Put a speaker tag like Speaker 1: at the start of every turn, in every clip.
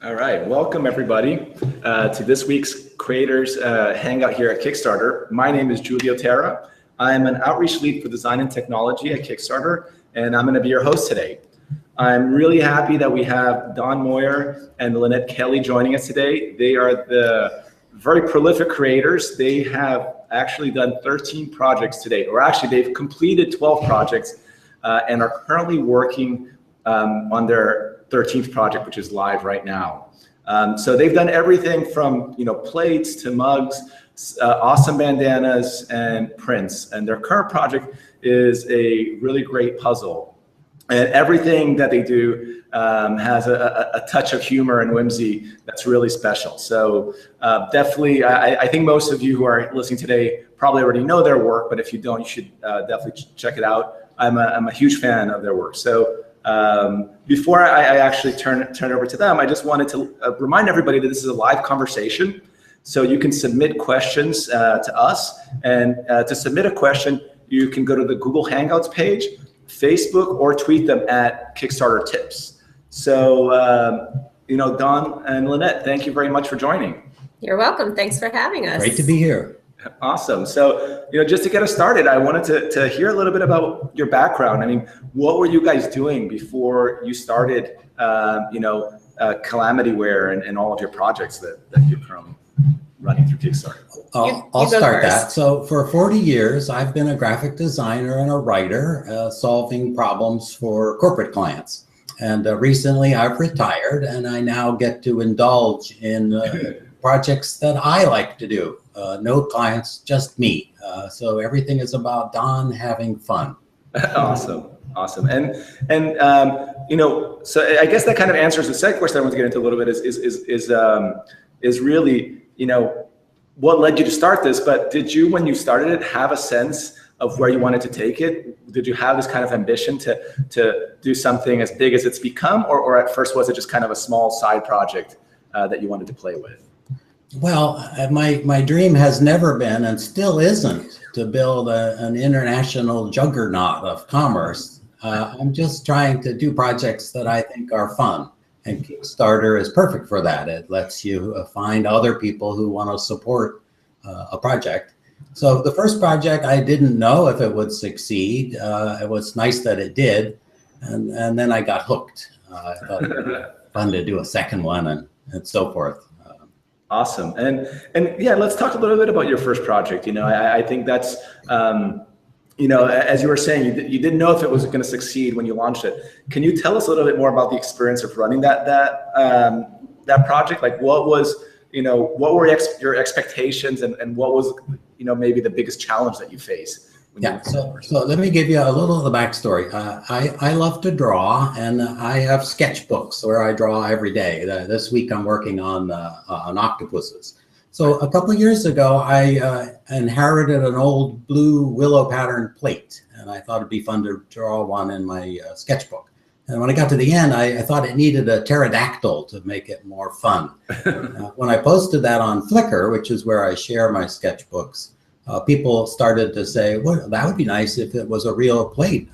Speaker 1: All right, welcome everybody to this week's Creators Hangout here at Kickstarter. My name is Julio Terra. I'm an outreach lead for design and technology at Kickstarter, and I'm going to be your host today. I'm really happy that we have Don Moyer and Lynnette Kelley joining us today. They are the very prolific creators. They have actually done 13 projects to date, or actually they've completed 12 projects and are currently working on their 13th project, which is live right now. So they've done everything from plates to mugs, awesome bandanas, and prints. And their current project is a really great puzzle. And everything that they do has a touch of humor and whimsy that's really special. So definitely, I think most of you who are listening today probably already know their work, but if you don't, you should definitely check it out. I'm a huge fan of their work. So before I actually turn it over to them, I just wanted to remind everybody that this is a live conversation. So you can submit questions to us, and to submit a question, you can go to the Google Hangouts page, Facebook, or tweet them at Kickstarter Tips. So, Don and Lynnette, thank you very much for joining.
Speaker 2: You're welcome. Thanks for having us.
Speaker 3: Great to be here.
Speaker 1: Awesome. So, just to get us started, I wanted to hear a little bit about your background. I mean, what were you guys doing before you started, Calamityware and all of your projects that you're currently running through Kickstarter?
Speaker 3: I'll start that. So for 40 years, I've been a graphic designer and a writer solving problems for corporate clients. And recently I've retired and I now get to indulge in projects that I like to do. No clients, just me. So everything is about Don having fun.
Speaker 1: Awesome. And so I guess that kind of answers the second question I want to get into a little bit is really, what led you to start this? But did you, when you started it, have a sense of where you wanted to take it? Did you have this kind of ambition to do something as big as it's become, or at first was it just kind of a small side project that you wanted to play with?
Speaker 3: Well, my dream has never been, and still isn't, to build an international juggernaut of commerce. I'm just trying to do projects that I think are fun. And Kickstarter is perfect for that. It lets you find other people who want to support a project. So the first project, I didn't know if it would succeed. It was nice that it did. And then I got hooked. I thought it would be fun to do a second one and so forth.
Speaker 1: Awesome. And yeah, let's talk a little bit about your first project. I think that's, as you were saying, you didn't know if it was going to succeed when you launched it. Can you tell us a little bit more about the experience of running that project? Like what were your expectations and what was, maybe the biggest challenge that you faced?
Speaker 3: Yeah, so let me give you a little of the backstory. I love to draw, and I have sketchbooks where I draw every day. This week I'm working on octopuses. So a couple of years ago, I inherited an old blue willow pattern plate, and I thought it'd be fun to draw one in my sketchbook. And when I got to the end, I thought it needed a pterodactyl to make it more fun. When I posted that on Flickr, which is where I share my sketchbooks, people started to say, well, that would be nice if it was a real plate,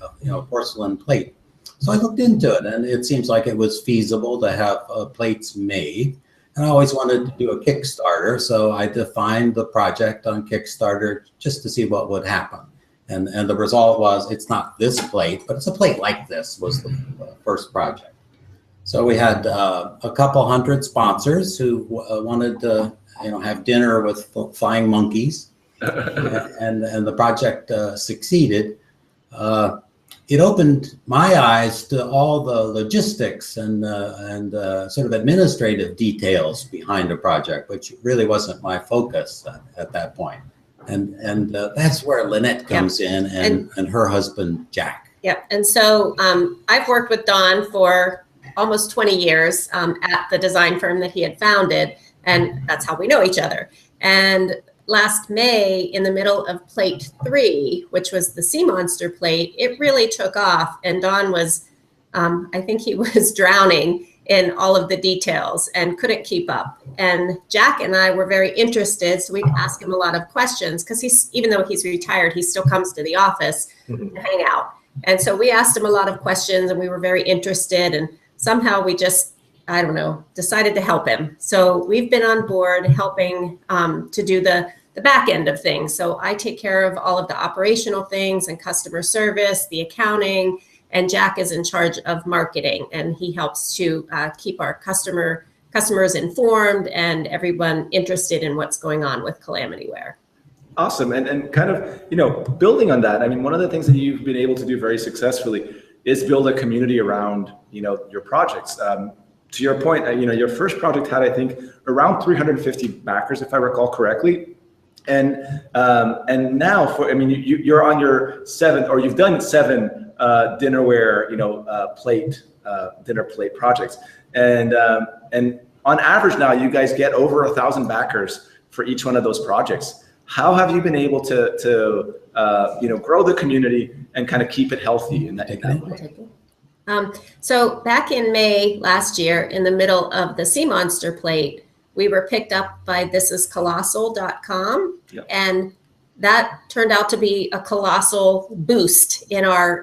Speaker 3: porcelain plate. So I looked into it, and it seems like it was feasible to have plates made. And I always wanted to do a Kickstarter, so I defined the project on Kickstarter just to see what would happen. And the result was, it's not this plate, but it's a plate like this was the first project. So we had a couple hundred sponsors who wanted to have dinner with flying monkeys. And the project succeeded. It opened my eyes to all the logistics and sort of administrative details behind a project, which really wasn't my focus at that point. And that's where Lynnette comes in and her husband, Jack.
Speaker 2: Yeah, and so I've worked with Don for almost 20 years at the design firm that he had founded, and that's how we know each other. And last May, in the middle of plate 3, which was the sea monster plate, it really took off. And Don was, I think he was drowning in all of the details and couldn't keep up. And Jack and I were very interested, so we'd ask him a lot of questions because even though he's retired, he still comes to the office to hang out. And so we asked him a lot of questions and we were very interested, and somehow we just I don't know, decided to help him. So we've been on board helping to do the back end of things. So I take care of all of the operational things and customer service, the accounting, and Jack is in charge of marketing, and he helps to keep our customers informed and everyone interested in what's going on with Calamityware.
Speaker 1: Awesome. And kind of, building on that, I mean, one of the things that you've been able to do very successfully is build a community around, your projects. To your point, your first project had, I think, around 350 backers, if I recall correctly. And now you're on your seventh, or you've done 7 dinnerware, dinner plate projects. And on average now, you guys get over 1,000 backers for each one of those projects. How have you been able to grow the community and kind of keep it healthy in that way?
Speaker 2: So back in May last year, in the middle of the Sea Monster plate, we were picked up by thisiscolossal.com. Yep. And that turned out to be a colossal boost in our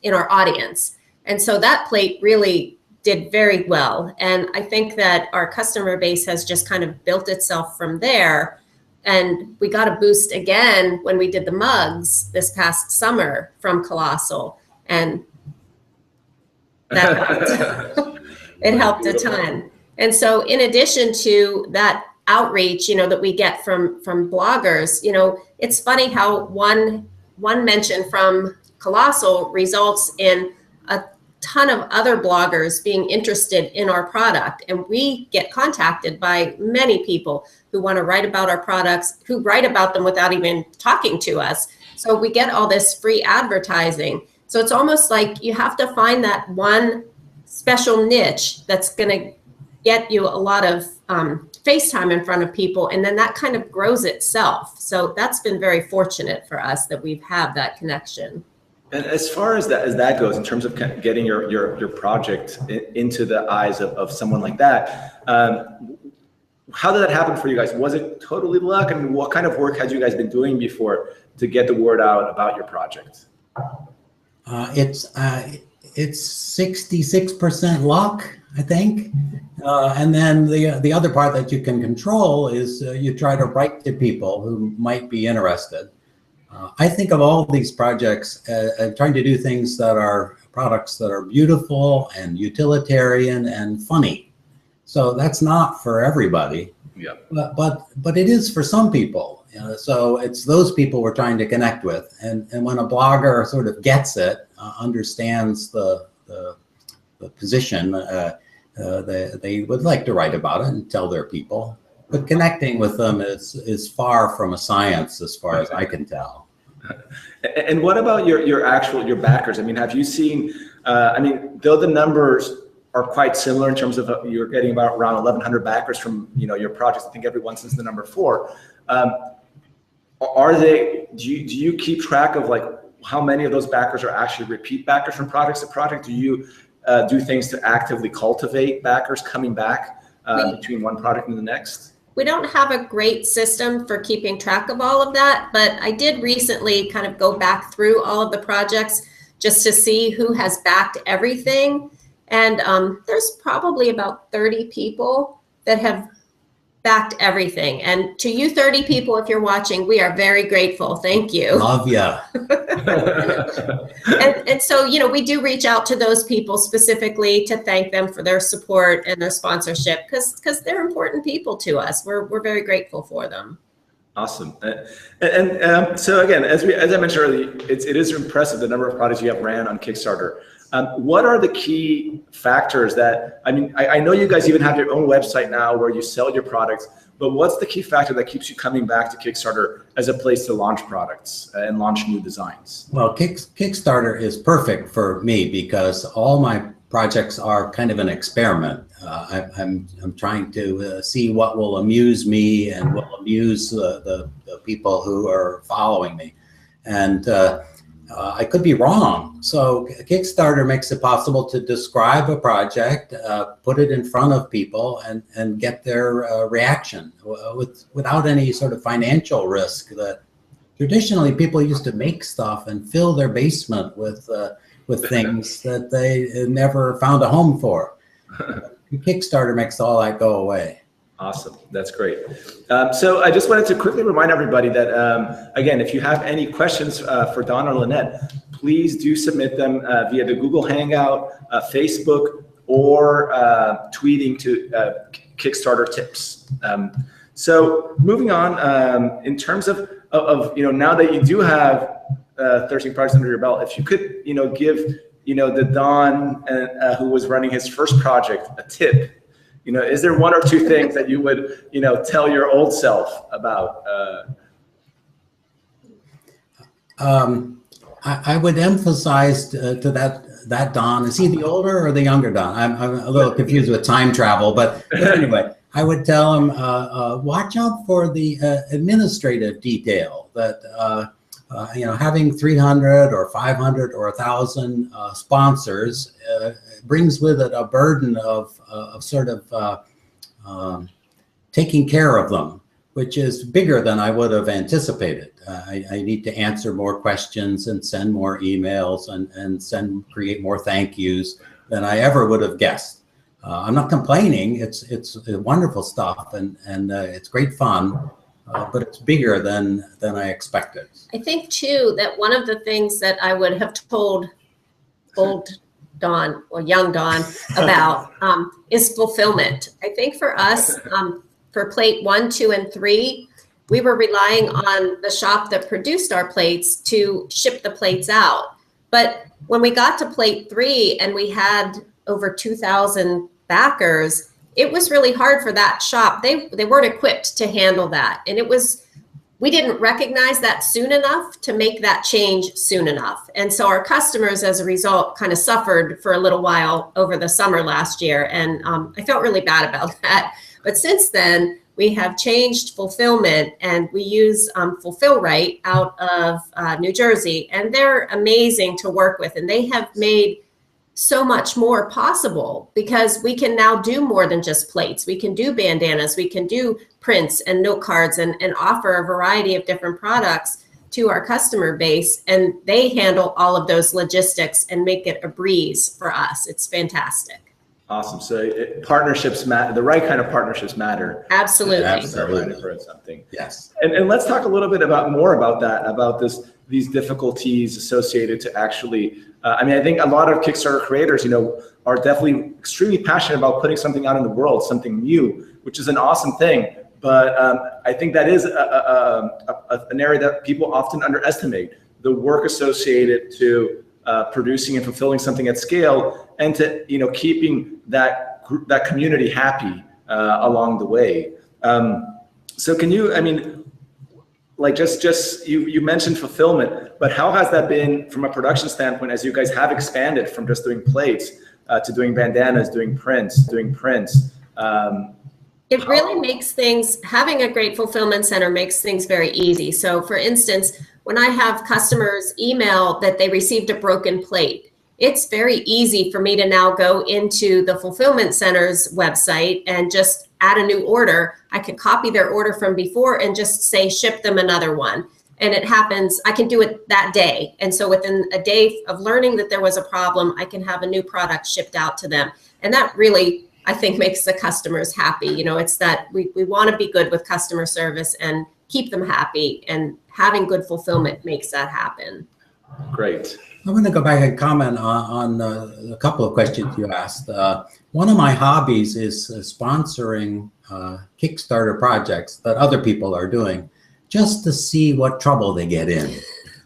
Speaker 2: audience. And so that plate really did very well. And I think that our customer base has just kind of built itself from there. And we got a boost again when we did the mugs this past summer from Colossal. And that helped. It helped a ton. And so in addition to that outreach, that we get from bloggers, it's funny how one mention from Colossal results in a ton of other bloggers being interested in our product. And we get contacted by many people who want to write about our products, who write about them without even talking to us. So we get all this free advertising. So it's almost like you have to find that one special niche that's going to get you a lot of face time in front of people, and then that kind of grows itself. So that's been very fortunate for us that we've had that connection.
Speaker 1: And as far as that goes, in terms of getting your project into the eyes of someone like that, how did that happen for you guys? Was it totally luck? I mean, what kind of work had you guys been doing before to get the word out about your project?
Speaker 3: It's 66% luck, I think. And then the other part that you can control is you try to write to people who might be interested. I think of all these projects trying to do things that are products that are beautiful and utilitarian and funny. So that's not for everybody. Yeah. But it is for some people. So it's those people we're trying to connect with. And when a blogger sort of gets it, understands the position, they would like to write about it and tell their people. But connecting with them is far from a science, as far as I can tell.
Speaker 1: And what about your backers? I mean, have you seen? Though the numbers are quite similar in terms of you're getting about around 1,100 backers from your projects. I think every one since the number 4. Do you keep track of like how many of those backers are actually repeat backers from project to project? Do you do things to actively cultivate backers coming back between one product and the next?
Speaker 2: We don't have a great system for keeping track of all of that, but I did recently kind of go back through all of the projects just to see who has backed everything. And there's probably about 30 people that have backed everything. And to you 30 people, if you're watching, we are very grateful. Thank you.
Speaker 3: Love ya.
Speaker 2: and so, we do reach out to those people specifically to thank them for their support and their sponsorship because they're important people to us. We're very grateful for them.
Speaker 1: Awesome. So again, as I mentioned earlier, it is impressive the number of products you have ran on Kickstarter. What are the key factors that, I know you guys even have your own website now where you sell your products, but what's the key factor that keeps you coming back to Kickstarter as a place to launch products and launch new designs?
Speaker 3: Well, Kickstarter is perfect for me because all my projects are kind of an experiment. I'm trying to see what will amuse me and will amuse the people who are following me. And I could be wrong. So Kickstarter makes it possible to describe a project, put it in front of people and get their reaction without any sort of financial risk that traditionally people used to make stuff and fill their basement with things that they never found a home for. Kickstarter makes all that go away.
Speaker 1: Awesome. That's great. So I just wanted to quickly remind everybody that, again, if you have any questions for Don or Lynnette, please do submit them via the Google Hangout, Facebook, or tweeting to Kickstarter tips. So moving on, in terms of now that you do have 13 projects under your belt, if you could, give, the Don who was running his first project a tip. Is there one or two things that you would, tell your old self about?
Speaker 3: I would emphasize to that Don. Is he the older or the younger Don? I'm a little confused with time travel, but anyway, I would tell him, watch out for the administrative detail that, having 300 or 500 or 1,000 sponsors brings with it a burden of sort of taking care of them, which is bigger than I would have anticipated. I need to answer more questions and send more emails and create more thank yous than I ever would have guessed. I'm not complaining. It's wonderful stuff and it's great fun, but it's bigger than I expected.
Speaker 2: I think too that one of the things that I would have told old Don or young Don about is fulfillment. I think for us, for plate 1, 2, and 3, we were relying on the shop that produced our plates to ship the plates out. But when we got to plate 3 and we had over 2,000 backers, it was really hard for that shop. They weren't equipped to handle that. And we didn't recognize that soon enough to make that change soon enough. And so our customers, as a result, kind of suffered for a little while over the summer last year. And I felt really bad about that. But since then, we have changed fulfillment, and we use Fulfill Right out of New Jersey. And they're amazing to work with. And they have made so much more possible because we can now do more than just plates. We can do bandanas, we can do prints and note cards and offer a variety of different products to our customer base. And they handle all of those logistics and make it a breeze for us. It's fantastic.
Speaker 1: Awesome. So partnerships matter. The right kind of partnerships matter.
Speaker 2: Absolutely.
Speaker 3: Absolutely.
Speaker 1: For something.
Speaker 3: Yes.
Speaker 1: And let's talk a little bit more about that, about these difficulties associated to actually. I think a lot of Kickstarter creators, are definitely extremely passionate about putting something out in the world, something new, which is an awesome thing. But I think that is an area that people often underestimate, the work associated to producing and fulfilling something at scale, and to keeping that community happy along the way. So can you, you mentioned fulfillment, but how has that been from a production standpoint as you guys have expanded from just doing plates to doing bandanas, doing prints?
Speaker 2: It really makes things, having a great fulfillment center makes things very easy. So for instance, when I have customers email that they received a broken plate, it's very easy for me to now go into the fulfillment center's website and just add a new order. I can copy their order from before and just say, ship them another one. And it happens, I can do it that day. And so within a day of learning that there was a problem, I can have a new product shipped out to them. And that really, I think, makes the customers happy. It's that we want to be good with customer service and keep them happy, and having good fulfillment makes that happen.
Speaker 1: Great.
Speaker 3: I'm going to go back and comment on a couple of questions you asked. One of my hobbies is sponsoring Kickstarter projects that other people are doing, just to see what trouble they get in.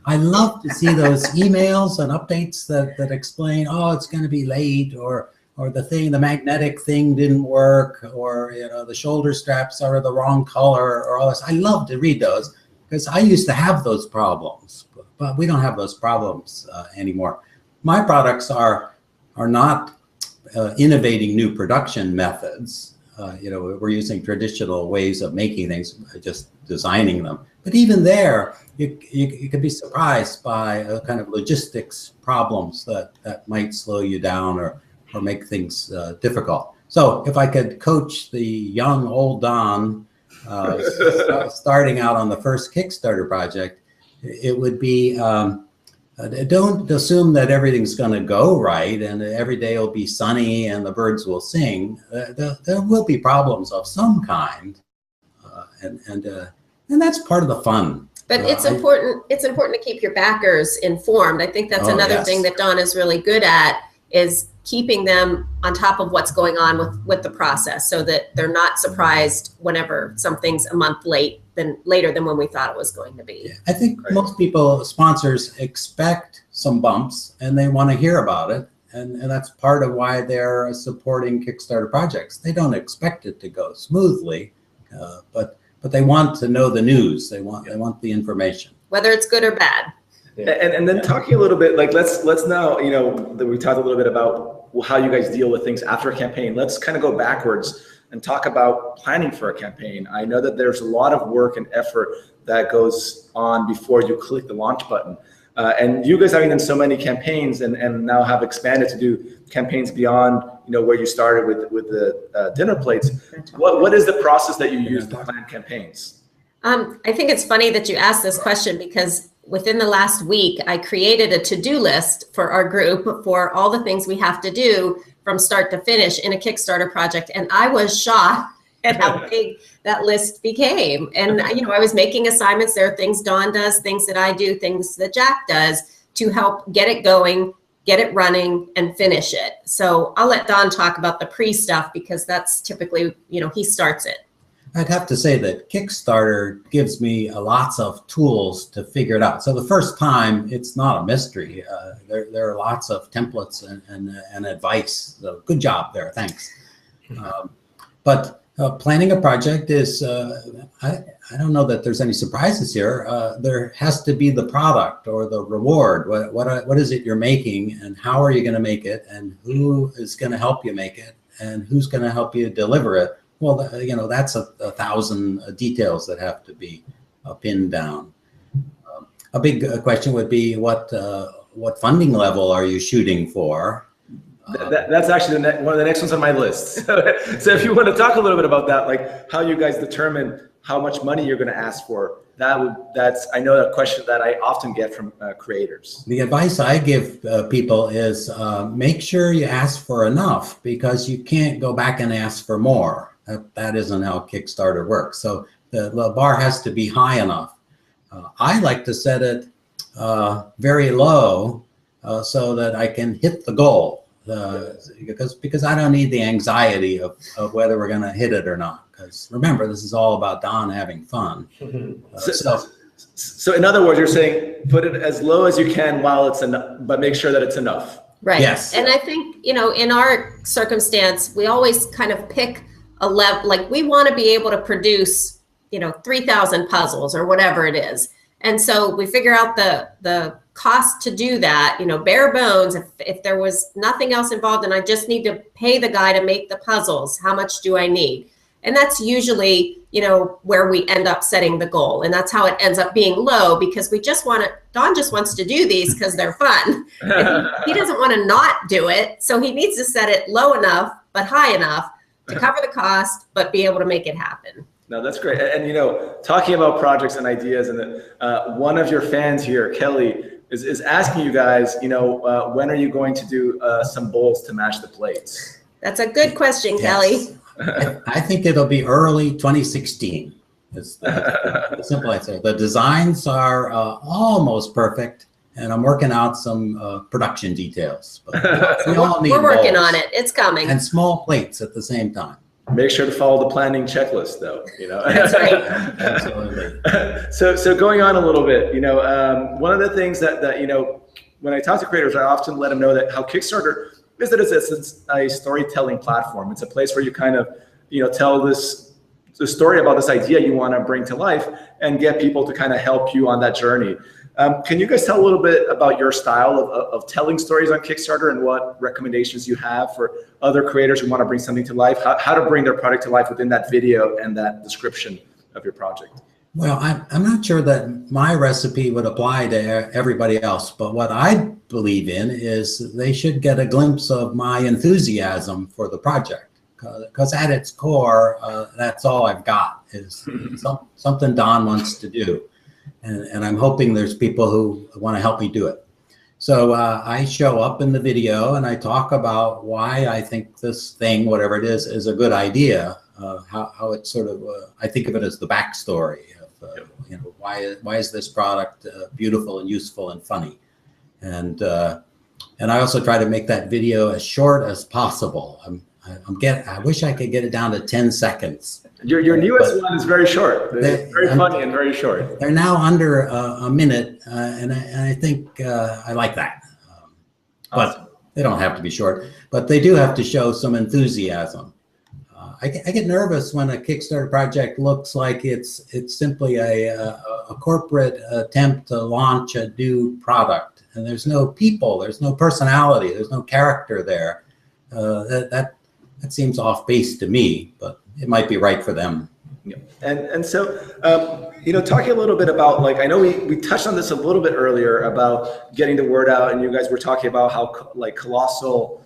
Speaker 3: I love to see those emails and updates that explain, oh, it's going to be late, or the magnetic thing didn't work, or the shoulder straps are the wrong color, or all this. I love to read those because I used to have those problems, but we don't have those problems anymore. My products are not innovating new production methods. We're using traditional ways of making things, just designing them. But even there, you could be surprised by kind of logistics problems that might slow you down or make things difficult. So if I could coach the young old Don starting out on the first Kickstarter project, it would be Don't assume that everything's going to go right and every day will be sunny and the birds will sing. There will be problems of some kind, and that's part of the fun.
Speaker 2: But it's important. It's important to keep your backers informed. I think that's another thing that Don is really good at, is keeping them on top of what's going on with the process, so that they're not surprised whenever something's a month later than when we thought it was going to be.
Speaker 3: Yeah, I think most people, sponsors, expect some bumps and they want to hear about it, and that's part of why they're supporting Kickstarter projects. They don't expect it to go smoothly, but they want to know the news. They want the information,
Speaker 2: whether it's good or bad.
Speaker 1: Yeah. And then talking a little bit, like let's now, that we talked a little bit about how you guys deal with things after a campaign. Let's kind of go backwards and talk about planning for a campaign. I know that there's a lot of work and effort that goes on before you click the launch button. And you guys having done so many campaigns and now have expanded to do campaigns beyond, where you started with the dinner plates. What is the process that you use to plan campaigns?
Speaker 2: I think it's funny that you asked this question, because within the last week, I created a to-do list for our group for all the things we have to do from start to finish in a Kickstarter project. And I was shocked at how big that list became. And, I was making assignments. There are things Don does, things that I do, things that Jack does to help get it going, get it running, and finish it. So I'll let Don talk about the pre-stuff, because that's typically, he starts it.
Speaker 3: I'd have to say that Kickstarter gives me lots of tools to figure it out. So the first time, it's not a mystery. There are lots of templates and advice. So good job there, thanks. But planning a project is, I don't know that there's any surprises here. There has to be the product or the reward. What is it you're making, and how are you going to make it, and who is going to help you make it, and who's going to help you deliver it? Well, that's a thousand details that have to be pinned down. A big question would be what funding level are you shooting for?
Speaker 1: That's actually one of the next ones on my list. So if you want to talk a little bit about that, like how you guys determine how much money you're going to ask for, that's I know a question that I often get from creators.
Speaker 3: The advice I give people is make sure you ask for enough, because you can't go back and ask for more. That isn't how Kickstarter works. So the bar has to be high enough. I like to set it very low so that I can hit the goal, because I don't need the anxiety of whether we're going to hit it or not. Because remember, this is all about Don having fun.
Speaker 1: So in other words, you're saying put it as low as you can while it's enough, but make sure that it's enough.
Speaker 2: Right.
Speaker 3: Yes.
Speaker 2: And I think, in our circumstance, we always kind of pick a level, like we want to be able to produce, 3,000 puzzles or whatever it is. And so we figure out the cost to do that, bare bones. If there was nothing else involved and I just need to pay the guy to make the puzzles, how much do I need? And that's usually, where we end up setting the goal. And that's how it ends up being low, because Don just wants to do these because they're fun. He doesn't want to not do it. So he needs to set it low enough, but high enough to cover the cost, but be able to make it happen.
Speaker 1: No, that's great. And, talking about projects and ideas, and one of your fans here, Kelly, is asking you guys, when are you going to do some bowls to match the plates?
Speaker 2: That's a good question,
Speaker 3: Yes.
Speaker 2: Kelly.
Speaker 3: I think it'll be early 2016. It's the simple answer. The designs are almost perfect, and I'm working out some production details. But we all need
Speaker 2: We're working
Speaker 3: bowls
Speaker 2: on it. It's coming.
Speaker 3: and small plates at the same time.
Speaker 1: Make sure to follow the planning checklist, though.
Speaker 2: That's right.
Speaker 3: Absolutely.
Speaker 1: So going on a little bit, one of the things that when I talk to creators, I often let them know that how Kickstarter is that it's a storytelling platform. It's a place where you kind of tell the story about this idea you want to bring to life and get people to kind of help you on that journey. Can you guys tell a little bit about your style of telling stories on Kickstarter, and what recommendations you have for other creators who want to bring something to life, how to bring their product to life within that video and that description of your project?
Speaker 3: Well, I'm not sure that my recipe would apply to everybody else, but what I believe in is they should get a glimpse of my enthusiasm for the project, because at its core, that's all I've got is something Don wants to do. And I'm hoping there's people who want to help me do it. So I show up in the video and I talk about why I think this thing, whatever it is a good idea. How it sort of, I think of it as the backstory of, you know, why is this product beautiful and useful and funny, and I also try to make that video as short as possible. I wish I could get it down to 10 seconds.
Speaker 1: Your newest one is very short. It's very funny and very short.
Speaker 3: They're now under a minute, and I think I like that.
Speaker 1: Awesome.
Speaker 3: But they don't have to be short, but they do have to show some enthusiasm. I get nervous when a Kickstarter project looks like it's simply a corporate attempt to launch a new product, and there's no people, there's no personality, there's no character there. That seems off base to me, but it might be right for them.
Speaker 1: Yeah. And so, you know, talking a little bit about, like, I know we touched on this a little bit earlier about getting the word out, and you guys were talking about how like Colossal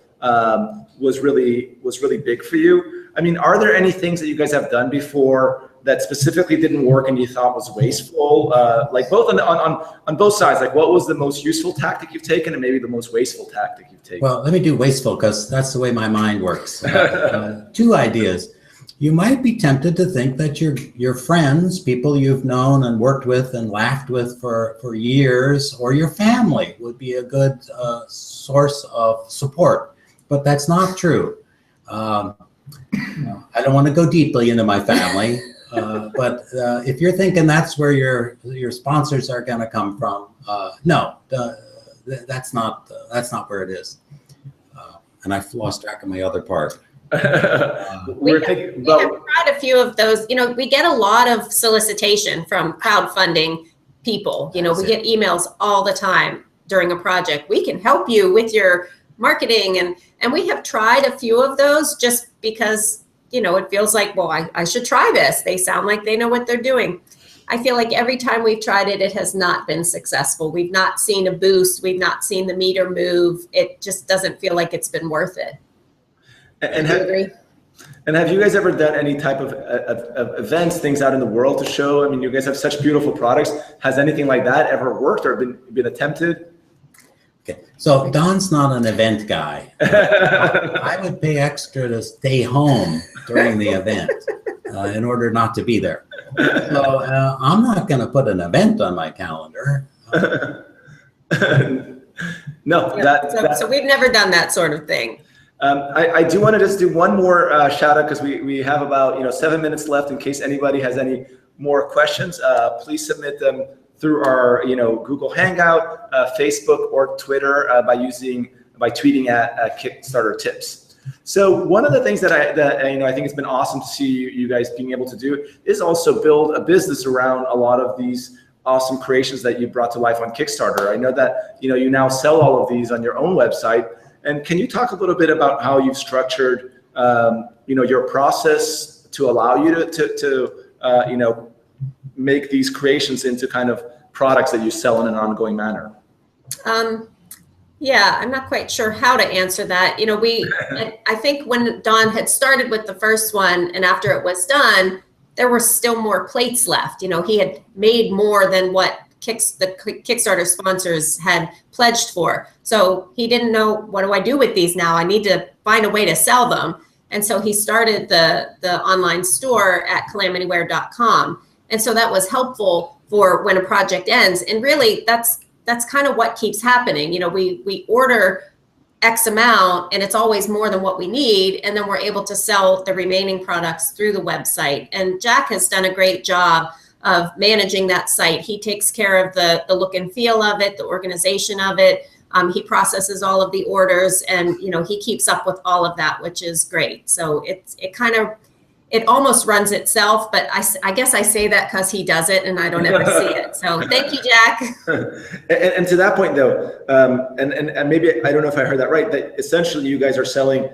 Speaker 1: was really big for you. I mean, are there any things that you guys have done before that specifically didn't work and you thought was wasteful? Like both on both sides, like what was the most useful tactic you've taken and maybe the most wasteful tactic you've taken?
Speaker 3: Well, let me do wasteful because that's the way my mind works. Two ideas. You might be tempted to think that your friends, people you've known and worked with and laughed with for years, or your family would be a good source of support, but that's not true. I don't want to go deeply into my family, but if you're thinking that's where your sponsors are going to come from, no, that's not where it is. And I've lost track of my other part.
Speaker 2: We have tried a few of those. You know, we get a lot of solicitation from crowdfunding people. You know, we get emails all the time during a project. We can help you with your marketing, and we have tried a few of those just because, you know, it feels like, well, I should try this. They sound like they know what they're doing. I feel like every time we've tried it, it has not been successful. We've not seen a boost. We've not seen the meter move. It just doesn't feel like it's been worth it.
Speaker 1: And have you guys ever done any type of events, things out in the world to show? I mean, you guys have such beautiful products. Has anything like that ever worked or been attempted?
Speaker 3: Okay, so Don's not an event guy. I would pay extra to stay home during the event in order not to be there. So I'm not going to put an event on my calendar.
Speaker 1: No,
Speaker 2: yeah, so we've never done that sort of thing.
Speaker 1: I do want to just do one more shout out because we have about 7 minutes left in case anybody has any more questions. Please submit them through our Google Hangout, Facebook, or Twitter by tweeting at Kickstarter tips. So one of the things that I think it's been awesome to see you guys being able to do is also build a business around a lot of these awesome creations that you brought to life on Kickstarter. I know that you now sell all of these on your own website. And can you talk a little bit about how you've structured, your process to allow you to make these creations into kind of products that you sell in an ongoing manner?
Speaker 2: Yeah, I'm not quite sure how to answer that. I think when Don had started with the first one, and after it was done, there were still more plates left. He had made more than what the Kickstarter sponsors had pledged for. So he didn't know, what do I do with these now? I need to find a way to sell them. And so he started the online store at Calamityware.com. And so that was helpful for when a project ends. And really that's kind of what keeps happening. We order X amount and it's always more than what we need. And then we're able to sell the remaining products through the website. And Jack has done a great job of managing that site. He takes care of the look and feel of it, the organization of it. He processes all of the orders, and he keeps up with all of that, which is great. So it almost runs itself, but I guess I say that because he does it and I don't ever see it. So thank you, Jack.
Speaker 1: And to that point though, and maybe, I don't know if I heard that right, that essentially you guys are selling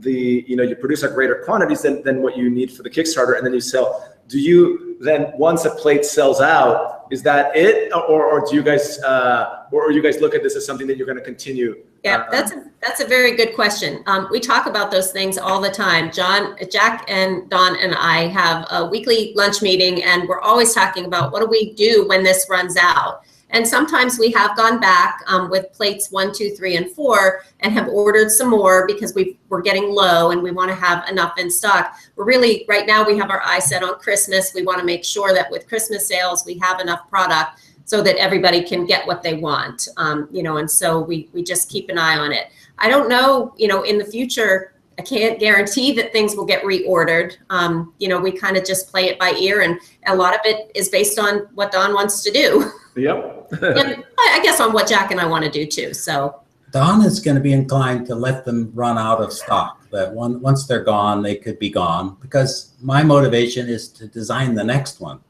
Speaker 1: you produce at greater quantities than what you need for the Kickstarter, and then you sell. Do you then, once a plate sells out, is that it, or do you guys look at this as something that you're going to continue?
Speaker 2: Yeah, that's a very good question. We talk about those things all the time. Jack and Don and I have a weekly lunch meeting, and we're always talking about what do we do when this runs out. And sometimes we have gone back with plates 1, 2, 3, and 4 and have ordered some more because we're getting low and we want to have enough in stock. We're really, right now we have our eye set on Christmas. We want to make sure that with Christmas sales, we have enough product so that everybody can get what they want, and so we just keep an eye on it. I don't know, in the future, I can't guarantee that things will get reordered. We kind of just play it by ear, and a lot of it is based on what Don wants to do.
Speaker 1: Yep.
Speaker 2: And I guess on what Jack and I want to do too. So
Speaker 3: Don is going to be inclined to let them run out of stock. That once they're gone, they could be gone, because my motivation is to design the next one.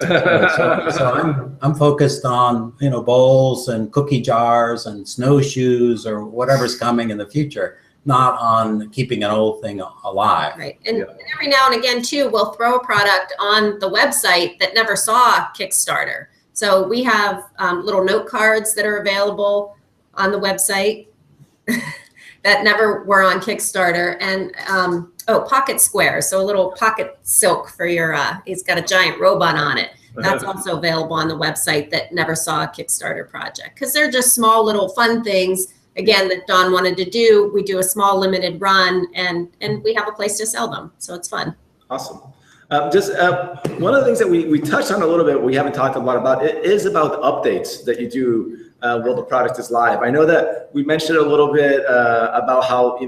Speaker 3: So I'm focused on bowls and cookie jars and snowshoes or whatever's coming in the future, not on keeping an old thing alive.
Speaker 2: Right, and every now and again too, we'll throw a product on the website that never saw Kickstarter. So we have little note cards that are available on the website that never were on Kickstarter, and pocket squares, so a little pocket silk for your, he's got a giant robot on it. That's also available on the website that never saw a Kickstarter project, because they're just small little fun things, again, that Don wanted to do. We do a small limited run, and we have a place to sell them, so it's fun.
Speaker 1: Awesome. One of the things that we touched on a little bit, we haven't talked a lot about, it is about the updates that you do while the product is live. I know that we mentioned a little bit about how,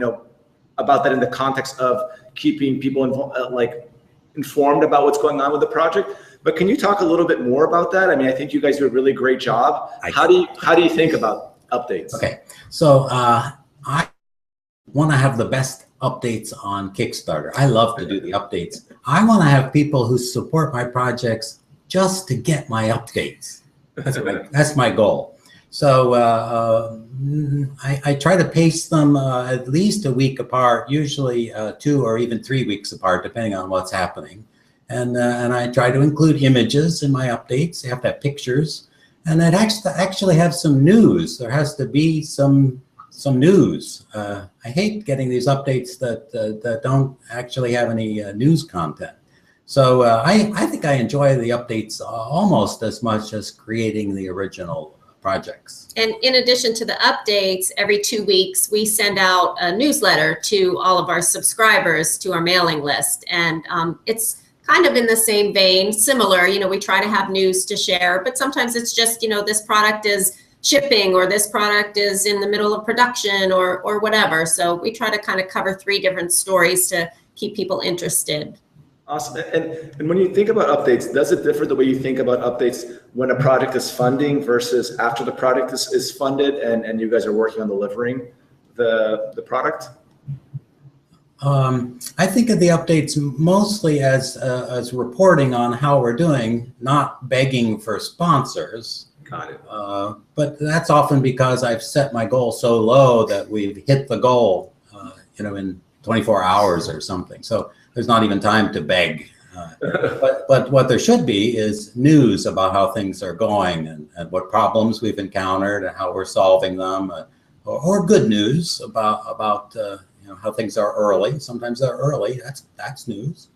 Speaker 1: about that in the context of keeping people informed about what's going on with the project. But can you talk a little bit more about that? I mean, I think you guys do a really great job. How do you think about updates?
Speaker 3: Okay, so I want to have the best updates on Kickstarter. I love to do the updates. I want to have people who support my projects just to get my updates. That's my goal. So I try to pace them at least a week apart, usually 2 or even 3 weeks apart, depending on what's happening. And I try to include images in my updates. They have to have pictures, and it has to actually have some news. There has to be some news. I hate getting these updates that don't actually have any news content. So I think I enjoy the updates almost as much as creating the original projects.
Speaker 2: And in addition to the updates, every 2 weeks, we send out a newsletter to all of our subscribers to our mailing list. And it's kind of in the same vein, similar, we try to have news to share, but sometimes it's just, this product is shipping, or this product is in the middle of production, or whatever. So we try to kind of cover 3 different stories to keep people interested.
Speaker 1: Awesome. And when you think about updates, does it differ the way you think about updates when a project is funding versus after the product is funded and you guys are working on delivering the product?
Speaker 3: I think of the updates mostly as reporting on how we're doing, not begging for sponsors.
Speaker 1: Got it.
Speaker 3: But that's often because I've set my goal so low that we've hit the goal, in 24 hours or something. So there's not even time to beg. But what there should be is news about how things are going and what problems we've encountered and how we're solving them, or good news about how things are early. Sometimes they're early. That's news.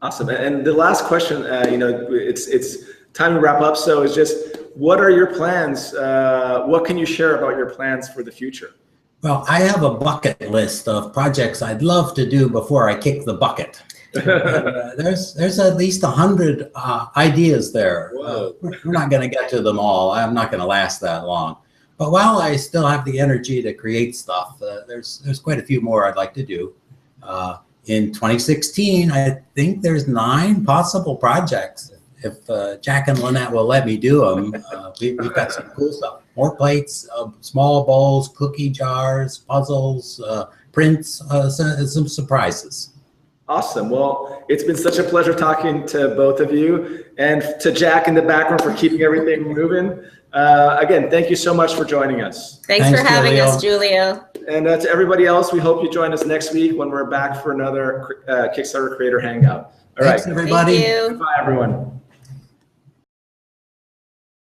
Speaker 1: Awesome. And the last question, it's time to wrap up. So it's just, what are your plans? What can you share about your plans for the future?
Speaker 3: Well, I have a bucket list of projects I'd love to do before I kick the bucket. There's at least 100 ideas there. We're not going to get to them all. I'm not going to last that long. But while I still have the energy to create stuff, there's quite a few more I'd like to do. In 2016, I think there's 9 possible projects. If Jack and Lynnette will let me do them, we've got some cool stuff. More plates, small bowls, cookie jars, puzzles, prints, some surprises.
Speaker 1: Awesome. Well, it's been such a pleasure talking to both of you, and to Jack in the background for keeping everything moving. Again, thank you so much for joining us.
Speaker 2: Thanks for having us, Julio.
Speaker 1: And to everybody else, we hope you join us next week when we're back for another Kickstarter Creator Hangout. All right.
Speaker 3: Thanks, everybody.
Speaker 2: Thank you.
Speaker 1: Bye, everyone.